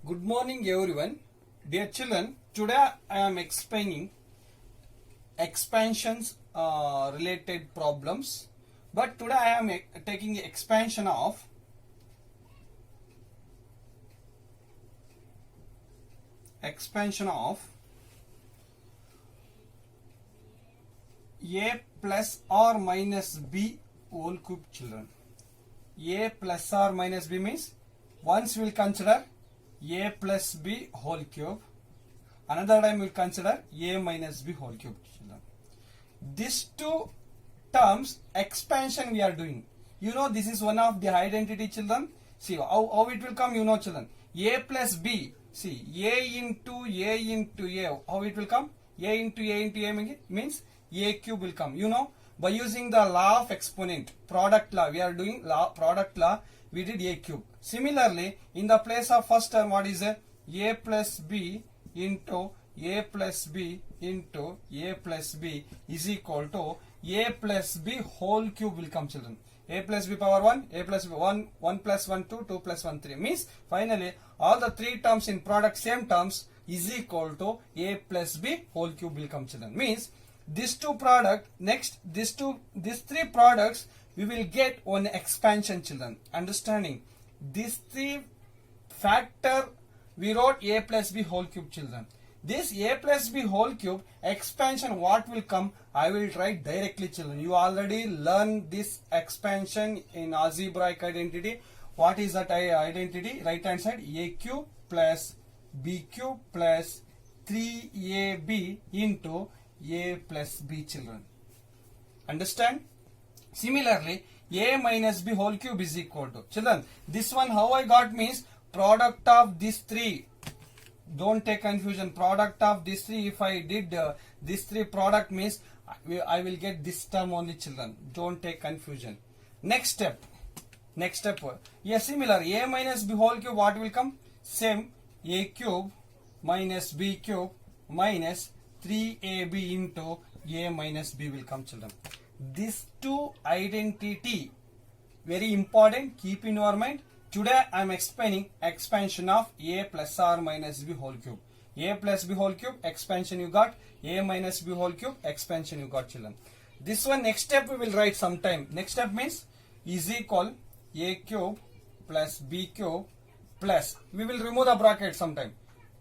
Good morning everyone. Dear children, today I am explaining expansions related problems. But today I am taking the expansion of a plus or minus b whole cube, children. A plus or minus b means once we will consider a plus b whole cube, another time we will consider a minus b whole cube, children. These two terms expansion we are doing. You know, this is one of the identity, children. See how it will come, you know, children. A plus b, see, a into a, how it will come? A into a means a cube will come. You know, by using the law of exponent, product law, we are doing product law, we did a cube. Similarly, in the place of first term, what is a plus b into a plus b into a plus b is equal to a plus b whole cube will come, children. A plus b power 1, a plus b 1, 1 plus 1 2, 2 plus 1 3 means finally all the three terms in product same terms is equal to a plus b whole cube will come, children. Means these two product, next these three products we will get one expansion, children. Understanding these three factor we wrote a plus b whole cube, children. This a plus b whole cube expansion what will come, I will write directly, children. You already learned this expansion in algebraic identity. What is that identity? Right hand side, a cube plus b cube plus 3ab into a plus b, children. Understand? Similarly, a minus b whole cube is equal to, children, this one how I got means product of these three. Don't take confusion. Product of these three, if I did these three product means I will get this term only, children. Don't take confusion. Next step. Yeah, similar. A minus b whole cube, what will come? Same. A cube minus b cube minus 3ab into a minus b will come, children. These two identity very important. Keep in your mind. Today I am explaining expansion of a plus or minus b whole cube. A plus b whole cube expansion you got. A minus b whole cube expansion you got, children. This one next step we will write sometime. Next step means is equal a cube plus b cube plus, we will remove the bracket sometime.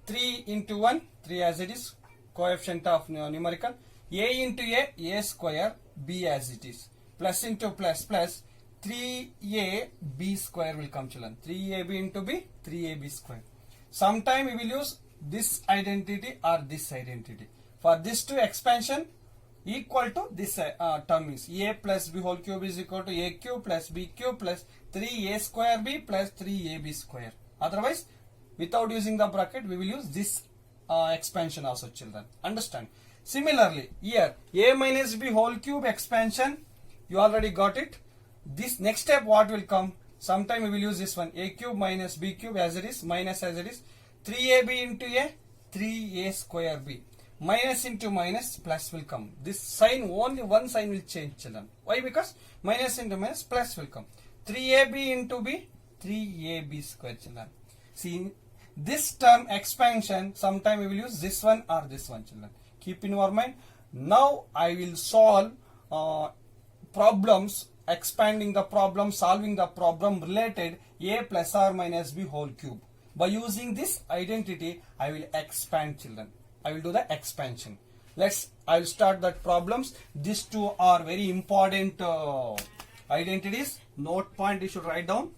3 into 1, 3 as it is, coefficient of numerical. A into a square, b as it is. Plus into plus plus 3a b square will come, children. 3ab into b, 3ab square. Sometime we will use this identity or this identity. For this two expansion equal to this term is a plus b whole cube is equal to a cube plus b cube plus 3a square b plus 3ab square. Otherwise, without using the bracket, we will use this expansion also, children. Understand? Similarly, here a minus b whole cube expansion, you already got it. This next step what will come? Sometime we will use this one, a cube minus b cube as it is, minus as it is, 3ab into a, 3a square b. Minus into minus, plus will come. This sign, only one sign will change, children. Why? Because minus into minus, plus will come. 3ab into b, 3ab square, children. See, this term expansion, sometime we will use this one or this one, children. Keep in your mind. Now I will solve problems, expanding the problem, solving the problem related a plus or minus b whole cube. By using this identity, I will expand, children. I will do the expansion. I will start that problems. These two are very important identities. Note point you should write down.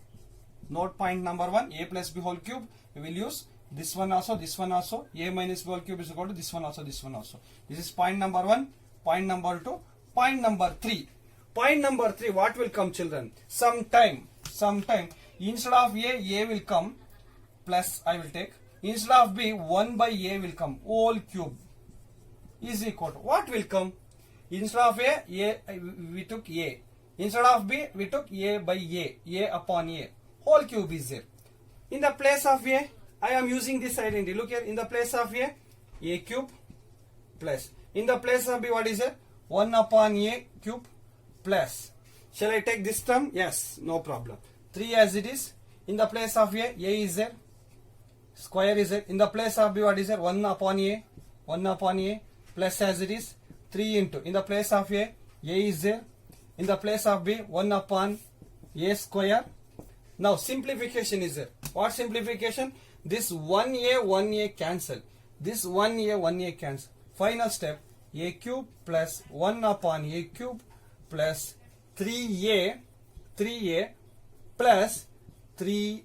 Note point number 1, a plus b whole cube. We will use this one also, this one also. A minus b whole cube is equal to this one also, this one also. This is point number 1. Point number 2. Point number 3. Point number 3, what will come, children? Sometime, instead of a will come, plus I will take. Instead of b, 1 by a will come, whole cube is equal to, what will come? Instead of a we took a. Instead of b, we took a by a upon a. Whole cube is there. In the place of a, I am using this identity. Look here, in the place of a cube plus. In the place of b, what is it? 1 upon a cube plus. Shall I take this term? Yes, no problem. 3 as it is. In the place of a is there. square is there. In the place of b, what is there? 1 upon a, 1 upon a, plus as it is 3 into. In the place of a is there. In the place of b, 1 upon a square. Now simplification is there. What simplification? This 1a cancel. This 1a cancel. Final step, a cube plus 1 upon a cube plus 3a plus 3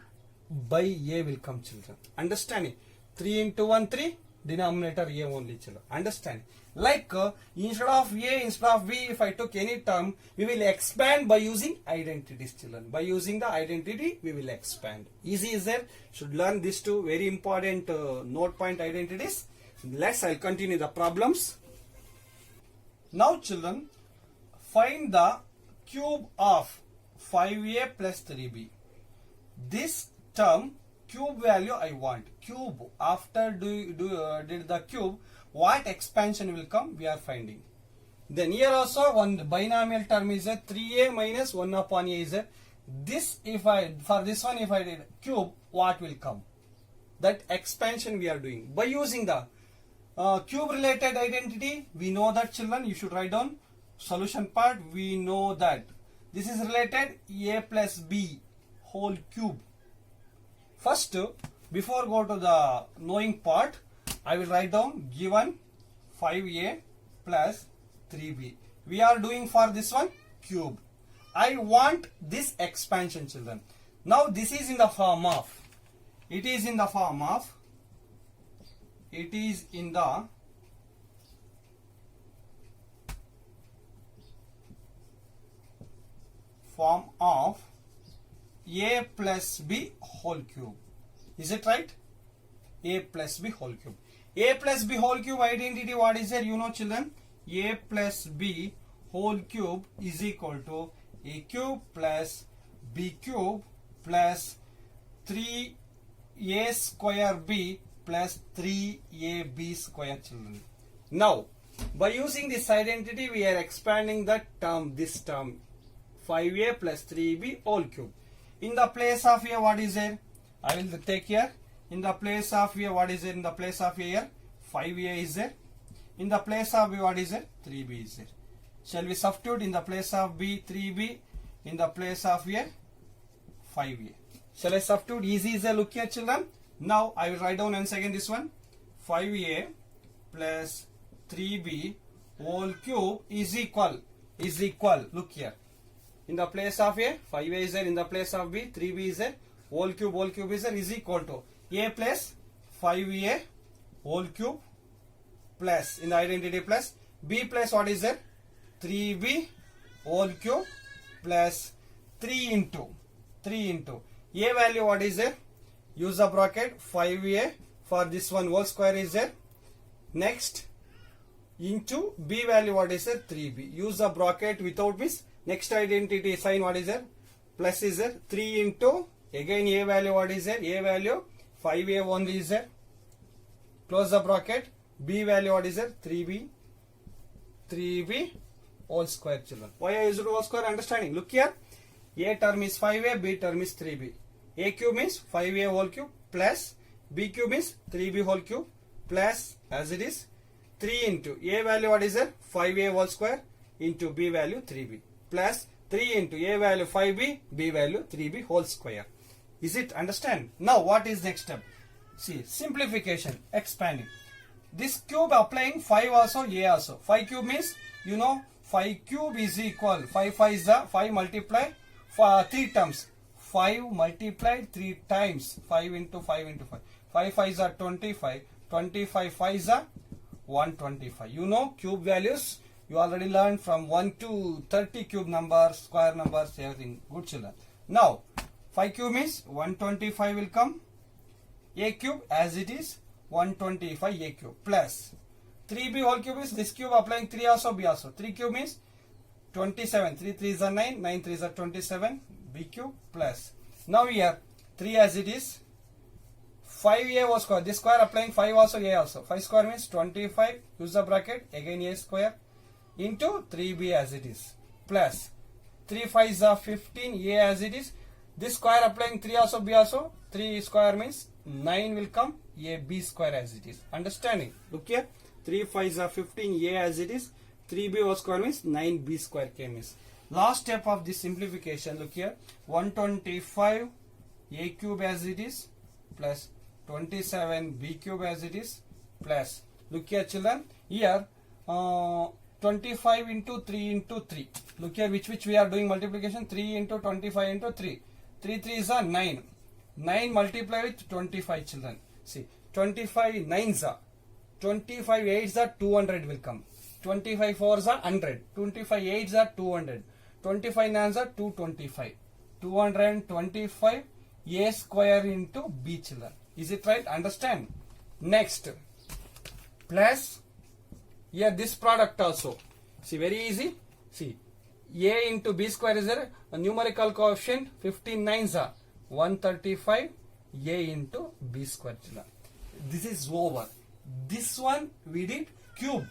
by a will come, children. Understanding? 3 into 1, 3. Denominator a only, children. Understand? Like instead of a, instead of b, if I took any term, we will expand by using identities, children. By using the identity, we will expand. Easy is there? Should learn these two very important note point identities. I'll continue the problems. Now, children, find the cube of 5a plus 3b. This term cube value I want. Cube, after did the cube, what expansion will come, we are finding. Then here also one binomial term is a 3a minus 1 upon a is a. This for this one if I did cube, what will come? That expansion we are doing. By using the cube related identity, we know that, children, you should write down solution part. We know that this is related a plus b whole cube. First, before go to the knowing part, I will write down given 5a plus 3b. We are doing for this one cube. I want this expansion, children. Now this is in the form of, it is in the form of a plus b whole cube. Is it right? A plus b whole cube. A plus b whole cube identity, what is there? You know, children, a plus b whole cube is equal to a cube plus b cube plus 3a square b plus 3ab square, children. Now, by using this identity, we are expanding the term, this term, 5a plus 3b whole cube. In the place of a, what is there? I will take here. In the place of a, what is there? In the place of a here, 5a is there. In the place of b, what is there? 3b is there. Shall we substitute? In the place of b, 3b. In the place of a, 5a. Shall I substitute? Easy is there. Look here, children. Now I will write down once again this one. 5a plus 3b whole cube is equal. Look here. In the place of a, 5a is there. In the place of b, 3b is there. Whole cube is there, is equal to a plus 5a whole cube plus, in the identity, plus b plus what is there? 3b whole cube plus 3 into a value, what is there? Use the bracket, 5a for this one whole square is there. Next, into b value, what is there? 3b. Use the bracket without this. Next identity sign, what is there? Plus is there. 3 into, again a value, what is there? A value 5a only is there. Close the bracket. B value, what is there? 3b whole square, children. Why I used whole square? Understanding? Look here. A term is 5a, b term is 3b. A cube means 5a whole cube plus b cube means 3b whole cube plus, as it is, 3 into a value, what is there? 5a whole square into b value 3b plus 3 into a value 5b, b value 3b whole square. Is it understand? Now what is next step? See, simplification, expanding. This cube applying 5 also, a also. 5 cube means, you know, 5 cube is equal, 5 is the 5 multiply for 3 terms. 5 multiplied 3 times, 5 into 5 into 5. 5 5 is 25, 25 5 is 125. You know cube values, you already learned from 1 to 30 cube numbers, square numbers, everything. Good, children. Now, 5 cube means 125 will come. A cube as it is 125 a cube plus 3b whole cube is this cube applying 3 also, b also. 3 cube means 27. 3 3 is 9, 9 3 is 27, b cube plus. Now here 3 as it is, 5a whole square. This square applying 5 also, a also. 5 square means 25. Use the bracket, again a square into 3b as it is plus 3 5 is 15, a as it is. This square applying 3 also, b also. 3 square means 9 will come, a b square as it is. Understanding? Look here, 3 5s are 15, a as it is, 3b whole square means 9b square came is. Last step of this simplification, look here, 125 a cube as it is plus 27 b cube as it is plus, look here children, here 25 into 3 into 3. Look here, which we are doing multiplication, 3 into 25 into 3. 3 3 is a 9. 9 multiply with 25 children. See, 25 9s are, 25 8s are 200 will come. 25 4s are 100. 25 8s are 200. 25 9s are 225. 225 a square into b children. Is it right? Understand? Next, plus here this product also. See, very easy. See, a into b square is there, a numerical coefficient 15 9s are 135 a into b square children. This is over. This one we did cube.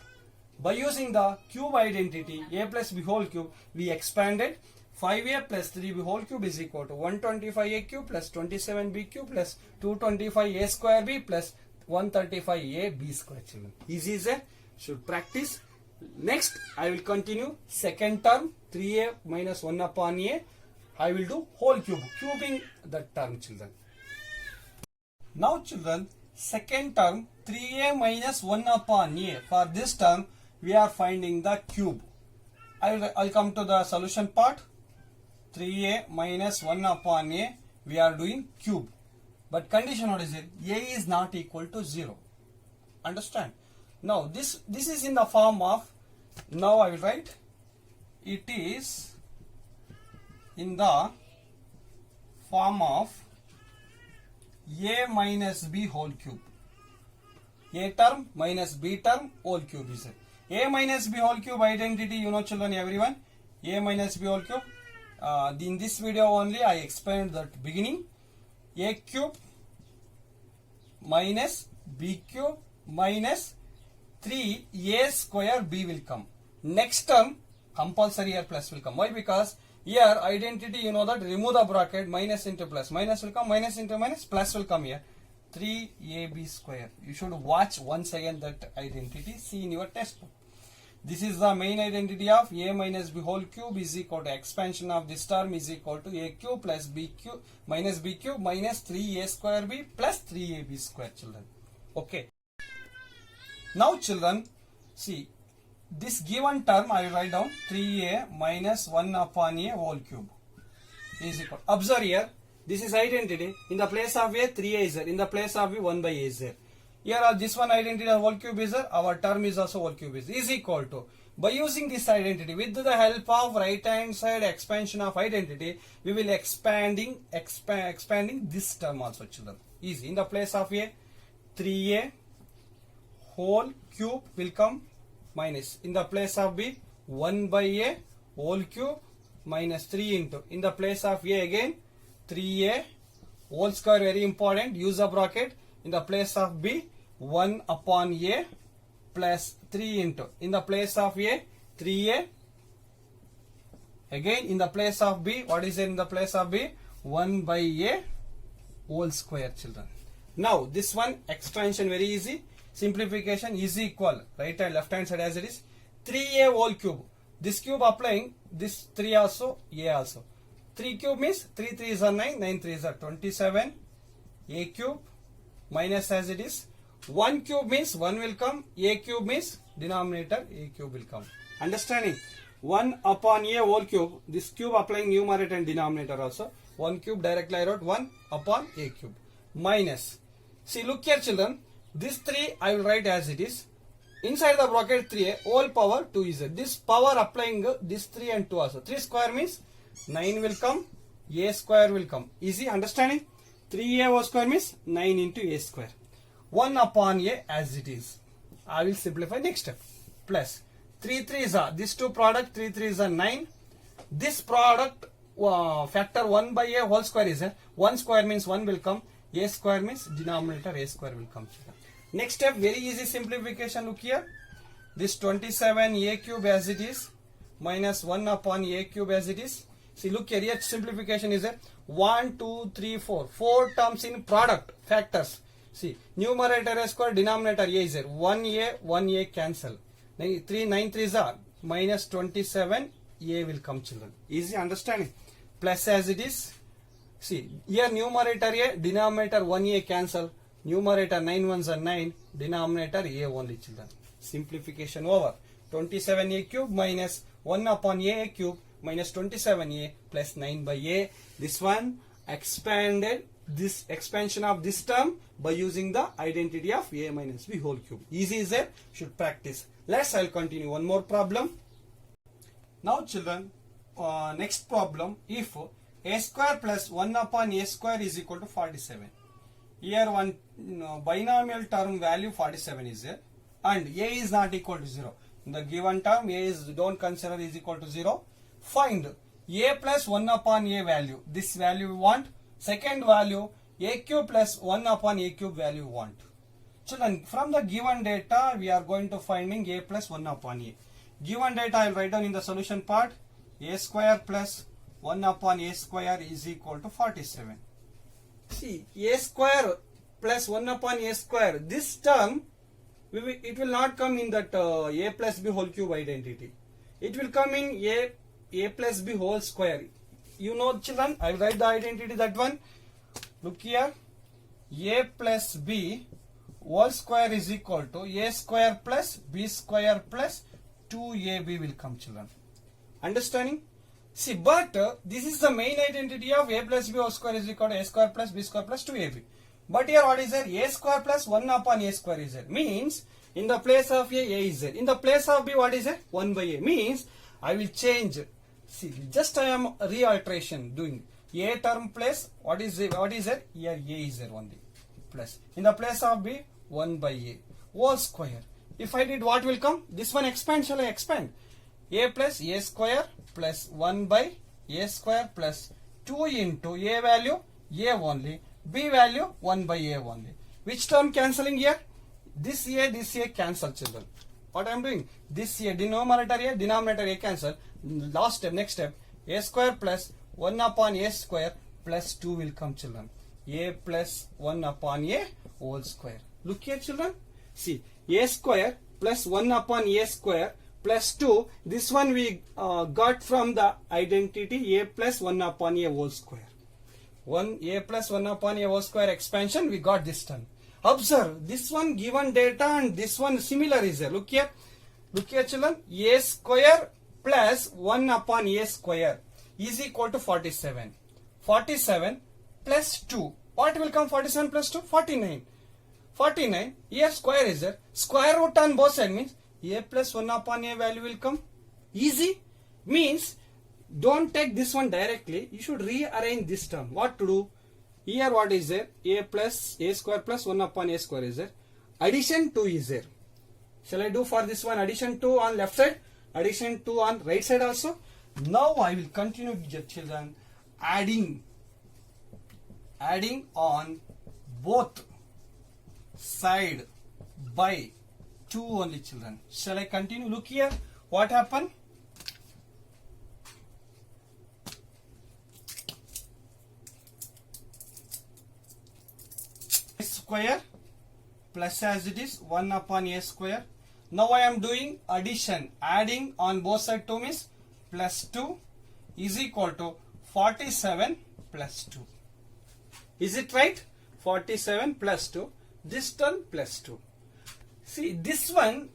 By using the cube identity a plus b whole cube, we expanded 5a plus 3b whole cube is equal to 125a cube plus 27b cube plus 225a square b plus 135a b square children. Easy is it? Should practice. Next, I will continue second term 3a minus 1 upon a. I will do whole cube, cubing the term children. Now children, second term 3a minus 1 upon a. For this term, we are finding the cube. I'll come to the solution part. 3a minus 1 upon a, we are doing cube. But condition what is it? A is not equal to 0. Understand? Now this is in the form of, now I will write, it is in the form of a minus b whole cube. A term minus b term whole cube is it. A minus b whole cube identity, you know children, everyone. A minus b whole cube. In this video only I explained that beginning. A cube minus b cube minus 3a square b will come. Next term compulsory here plus will come. Why? Because here identity, you know that, remove the bracket, minus into plus. Minus will come, minus into minus, plus will come here. 3ab square. You should watch once again that identity, see in your textbook. This is the main identity of a minus b whole cube is equal to expansion of this term is equal to a cube plus b cube minus 3a square b plus 3ab square children. Okay. Now children, see, this given term I will write down 3a minus 1 upon a whole cube is equal. Observe here, this is identity. In the place of a, 3a is there. In the place of b, 1 by a is there. Here this one identity of whole cube is there. Our term is also whole cube is equal to. By using this identity, with the help of right hand side expansion of identity, we will expanding this term also children. Easy. In the place of a, 3a whole cube will come minus. In the place of b, 1 by a whole cube minus 3 into. In the place of a again, 3a whole square, very important, use a bracket. In the place of b, 1 upon a plus 3 into. In the place of a, 3a. Again in the place of b, what is it in the place of b? 1 by a whole square children. Now this one expansion very easy. Simplification is equal. Right and left hand side as it is. 3a whole cube. This cube applying this 3 also, a also. 3 cube means 3 3s are 9, 9 3s are 27. A cube minus as it is. 1 cube means 1 will come. A cube means denominator a cube will come. Understanding? 1 upon a whole cube. This cube applying numerator and denominator also. 1 cube directly I wrote 1 upon a cube. Minus. See, look here children. This 3 I will write as it is. Inside the bracket 3a whole power 2 is there. This power applying this 3 and 2 also. 3 square means 9 will come. A square will come. Easy understanding? 3a whole square means 9 into a square. 1 upon a as it is. I will simplify next step. Plus 3 3s are, this two product 3 3s are 9. This product factor 1 by a whole square is 1 square means 1 will come. A square means denominator a square will come. Next step, very easy simplification. Look here. This 27 a cube as it is minus 1 upon a cube as it is. See, look here, simplification is a 1, 2, 3, 4. 4 terms in product, factors. See, numerator a square, denominator a is there. 1a cancel. 9 3s are minus 27, a will come, children. Easy understanding. Plus as it is. See, here numerator a, denominator 1a cancel. Numerator 9 ones are 9, denominator a only, children. Simplification over. 27a cube minus 1 upon a cube minus 27a plus 9 by a. This one expanded, this expansion of this term by using the identity of a minus b whole cube. Easy is it? Should practice. I'll continue one more problem. Now children, next problem, if a square plus 1 upon a square is equal to 47. Here one binomial term value 47 is there and a is not equal to 0. In the given term a is don't consider is equal to 0. Find a plus 1 upon a value. This value we want. Second value a cube plus 1 upon a cube value we want. Children, from the given data we are going to finding a plus 1 upon a. Given data I will write down in the solution part. A square plus 1 upon a square is equal to 47. See, a square plus 1 upon a square, this term it will not come in that a plus b whole cube identity. It will come in a plus b whole square. You know children, I will write the identity, that one. Look here, a plus b whole square is equal to a square plus b square plus 2ab will come, children. Understanding? See, but this is the main identity of a plus b whole square is equal to a square plus b square plus 2ab. But here what is there? A square plus 1 upon a square is there. Means in the place of a is there. In the place of b what is there? 1 by a. Means I will change. See, just I am re-alteration doing. A term place, what is there? Here a is there only. Plus. In the place of b, 1 by a. Whole square. If I did, what will come? This one expand, shall I expand? A plus a square plus 1 by a square plus 2 into a value a only, b value 1 by a only. Which term cancelling here? This a cancel, children. What I am doing? This a, denominator a cancel. Last step, next step, a square plus 1 upon a square plus 2 will come, children. A plus 1 upon a whole square. Look here, children. See, a square plus 1 upon a square plus 2, this one we got from the identity a plus 1 upon a whole square. A plus 1 upon a whole square expansion, we got this term. Observe, this one given data and this one similar is there. Look here children, a square plus 1 upon a square is equal to 47. 47 plus 2, what will come? 47 plus 2, 49. 49, here square is there. Square root on both sides means a plus 1 upon a value will come. Easy. Means don't take this one directly. You should rearrange this term. What to do? Here what is there? A plus a square plus 1 upon a square is there. Addition 2 is there. Shall I do for this one addition 2 on left side? Addition 2 on right side also? Now I will continue, children, adding on both side by 2 only, children. Shall I continue? Look here. What happened? Square plus as it is 1 upon a square. Now I am doing addition. Adding on both sides 2 means plus 2 is equal to 47 plus 2. Is it right? 47 plus 2. This term plus 2. See, this one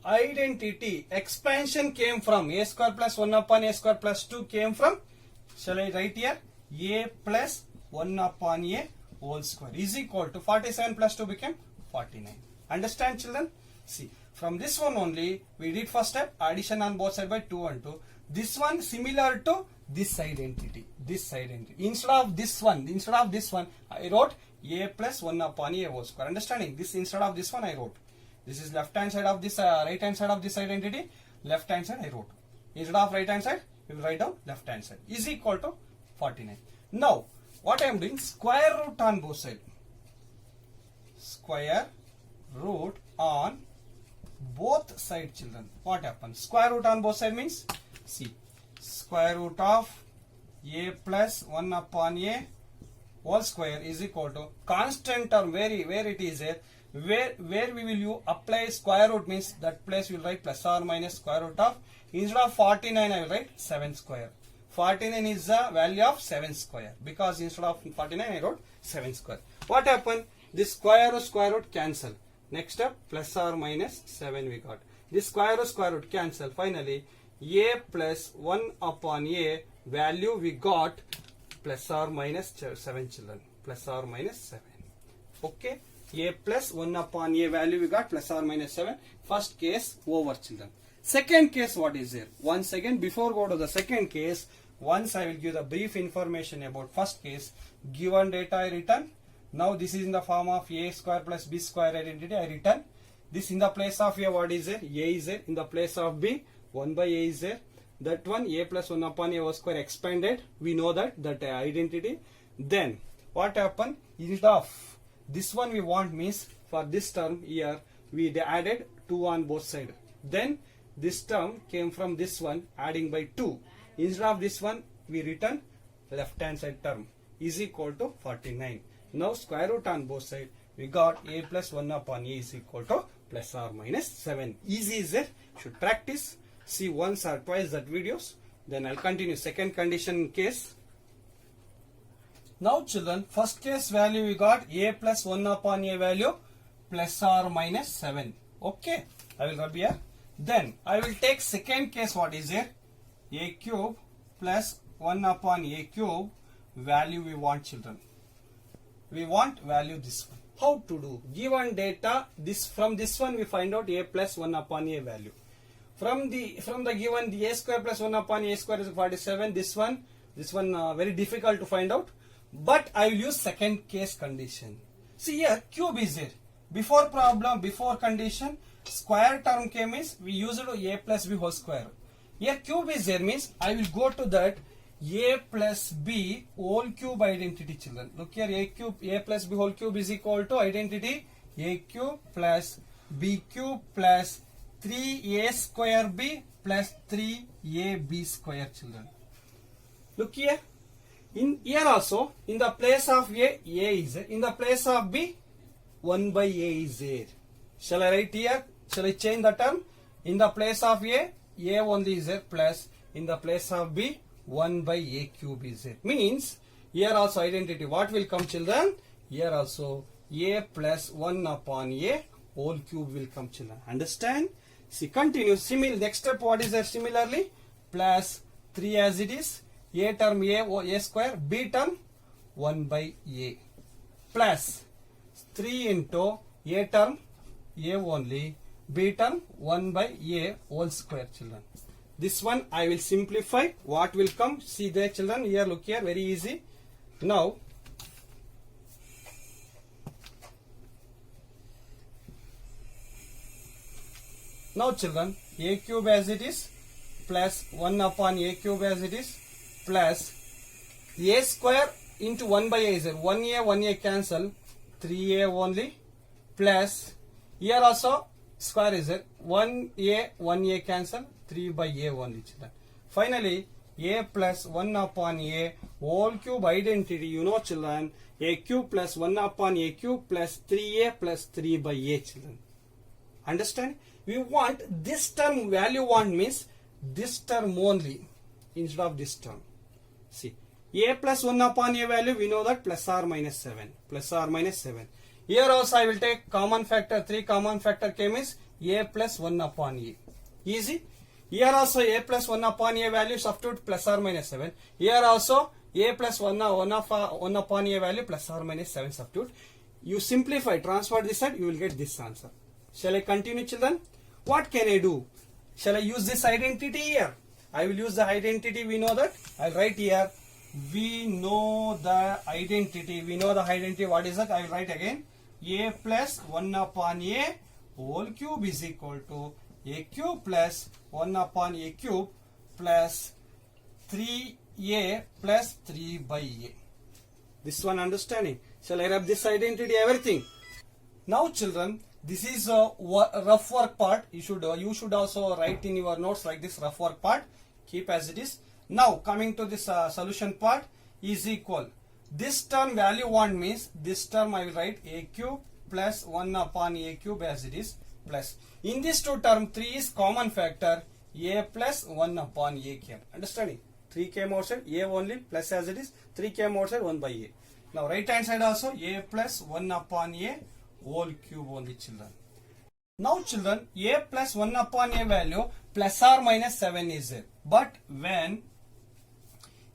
identity expansion came from a square plus 1 upon a square plus 2 came from, shall I write here, a plus 1 upon a whole square is equal to 47 plus 2 became 49. Understand, children? See, from this one only we did first step addition on both sides by 2 and 2. This one similar to this identity. Instead of this one I wrote a plus 1 upon a whole square. Understanding? This instead of this one I wrote. This is left hand side of this, right hand side of this identity. Left hand side I wrote. Instead of right hand side we will write down left hand side is equal to 49. Now what I am doing, square root on both sides. Square root on both sides, children. What happens? Square root on both sides means, see, square root of a plus 1 upon a whole square is equal to constant term where it is there, where we will apply square root means that place we will write plus or minus square root of, instead of 49 I will write 7 square. 49 is the value of 7 square because instead of 49 I wrote 7 square. What happened? This square root cancel. Next up plus or minus 7 we got. This square root cancel. Finally a plus 1 upon a value we got plus or minus 7 children. Plus or minus 7. Okay. A plus 1 upon a value we got plus or minus 7. First case over children. Second case what is there? Once again before go to the second case, once I will give the brief information about first case. Given data I return. Now this is in the form of a square plus b square identity I return. This in the place of a what is there? A is there. In the place of b 1 by a is there. That one a plus 1 upon a whole square expanded. We know that identity. Then what happened? Instead of this one we want means for this term here we added 2 on both sides. Then this term came from this one adding by 2. Instead of this one we return left hand side term is equal to 49. Now square root on both sides we got a plus 1 upon a is equal to plus or minus 7. Easy is it? Should practice. See once or twice that videos. Then I'll continue second condition case. Now children, first case value we got a plus 1 upon a value plus or minus 7. Okay, I will rub here. Then I will take second case what is here? A cube plus 1 upon a cube value we want children. We want value this one. How to do? Given data, from this one we find out a plus 1 upon a value. From the given the a square plus 1 upon a square is 47. This one very difficult to find out. But I will use second case condition. See here cube is there. Before condition square term came means we used a plus b whole square. Here cube is there means I will go to that a plus b whole cube identity children. Look here a plus b whole cube is equal to identity a cube plus b cube plus 3a square b plus 3ab square children. Look here. In here also in the place of a is there. In the place of b 1 by a is there. Shall I write here? Shall I change the term? In the place of a only is there plus in the place of b 1 by a cube is there. Means here also identity what will come children? Here also a plus 1 upon a whole cube will come children. Understand? See continue. Next step what is there? Similarly plus 3 as it is. A term a square, b term 1 by a plus 3 into a term a only, b term 1 by a whole square children. This one I will simplify. What will come? See there children. Here look here very easy. Now children a cube as it is plus 1 upon a cube as it is plus a square into 1 by a is there. 1a cancel 3a only plus here also square is there. 1a cancel 3 by a only children. Finally a plus 1 upon a whole cube identity you know children. A cube plus 1 upon a cube plus 3a plus 3 by a children. Understand? We want this term value want means this term only instead of this term. See, a plus 1 upon a value we know that plus or minus 7. Plus or minus 7. Here also I will take common factor 3 common factor came is a plus 1 upon a. Easy. Here also a plus 1 upon a value substitute plus or minus 7. Here also a plus 1 upon a value plus or minus 7 substitute. You simplify, transfer this side, you will get this answer. Shall I continue children? What can I do? Shall I use this identity here? I will use the identity, we know that. I'll write here. We know the identity. What is that? I will write again. A plus 1 upon a whole cube is equal to a cube plus 1 upon a cube plus 3a plus 3 by a. This one understanding. Shall I wrap this identity everything? Now children, this is a rough work part. You should also write in your notes like this rough work part. Keep as it is. Now coming to this solution part is equal. This term value 1 means this term I will write a cube plus 1 upon a cube as it is plus. In this two term 3 is common factor, a plus 1 upon a came. Understanding? 3 came outside, a only plus as it is, 3 came outside 1 by a. Now right hand side also a plus 1 upon a whole cube only children. Now children, a plus 1 upon a value plus or minus 7 is there. But when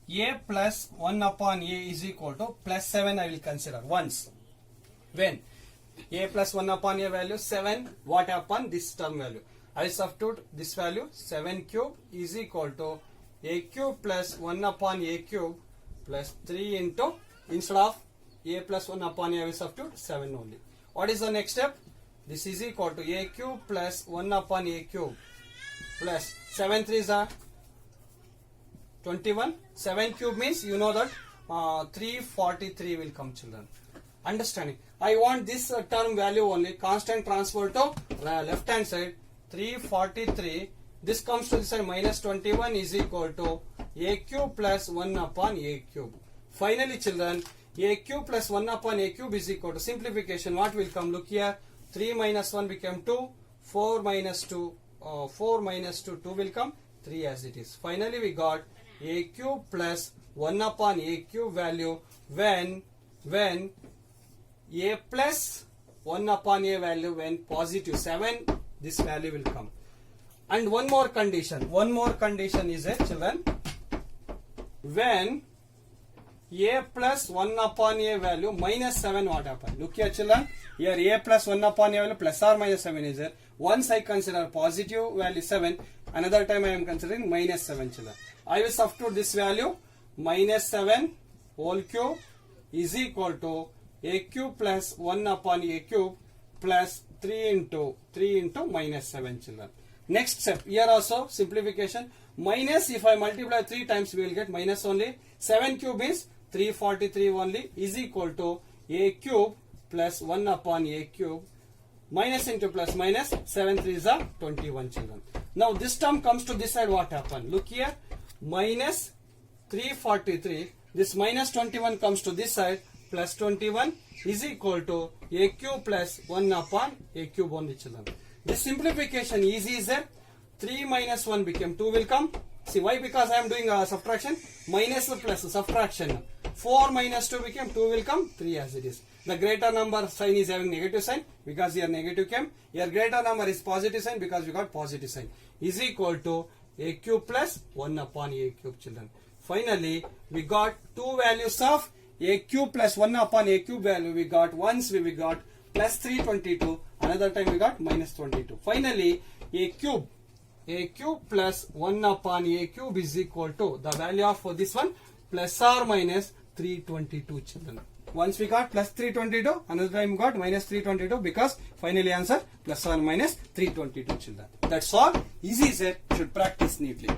a plus 1 upon a is equal to plus 7 I will consider once. When a plus 1 upon a value 7, what upon this term value? I substitute this value 7 cube is equal to a cube plus 1 upon a cube plus 3 into, instead of a plus 1 upon a I will substitute 7 only. What is the next step? This is equal to a cube plus 1 upon a cube plus 7 3s are 21. 7 cube means you know that 343 will come children. Understanding? I want this term value only, constant transfer to left hand side 343. This comes to this side minus 21 is equal to a cube plus 1 upon a cube. Finally children, a cube plus 1 upon a cube is equal to simplification. What will come? Look here. 3 minus 1 became 2. 4 minus 2. 4 minus 2. 2 will come. 3 as it is. Finally we got a cube plus 1 upon a cube value when a plus 1 upon a value when positive 7, this value will come. And one more condition is there children, when a plus 1 upon a value minus 7, what happen? Look here children, here a plus 1 upon a value plus or minus 7 is there. Once I consider positive value 7, another time I am considering minus 7 children. I will substitute this value minus 7 whole cube is equal to a cube plus 1 upon a cube plus 3 into minus 7 children. Next step, here also simplification. Minus, if I multiply 3 times we will get minus only. 7 cube is 343 only is equal to a cube plus 1 upon a cube minus into plus minus 7 3s are 21 children. Now this term comes to this side, what happened? Look here, minus 343, this minus 21 comes to this side, plus 21 is equal to a cube plus 1 upon a cube only children. This simplification easy is there. 3 minus 1 became 2 will come. See why? Because I am doing a subtraction. Minus plus subtraction. 4 minus 2 became 2 will come. 3 as it is. The greater number sign is having negative sign because here negative came. Here greater number is positive sign because we got positive sign. Is equal to a cube plus 1 upon a cube children. Finally, we got two values of a cube plus 1 upon a cube value. We got once we got plus 322. Another time we got minus 22. Finally, a cube plus 1 upon a cube is equal to the value of this one plus or minus 322 children. Once we got plus 322, another time we got minus 322 because finally answer plus or minus 322 children. That's all. Easy, sir. Should practice neatly.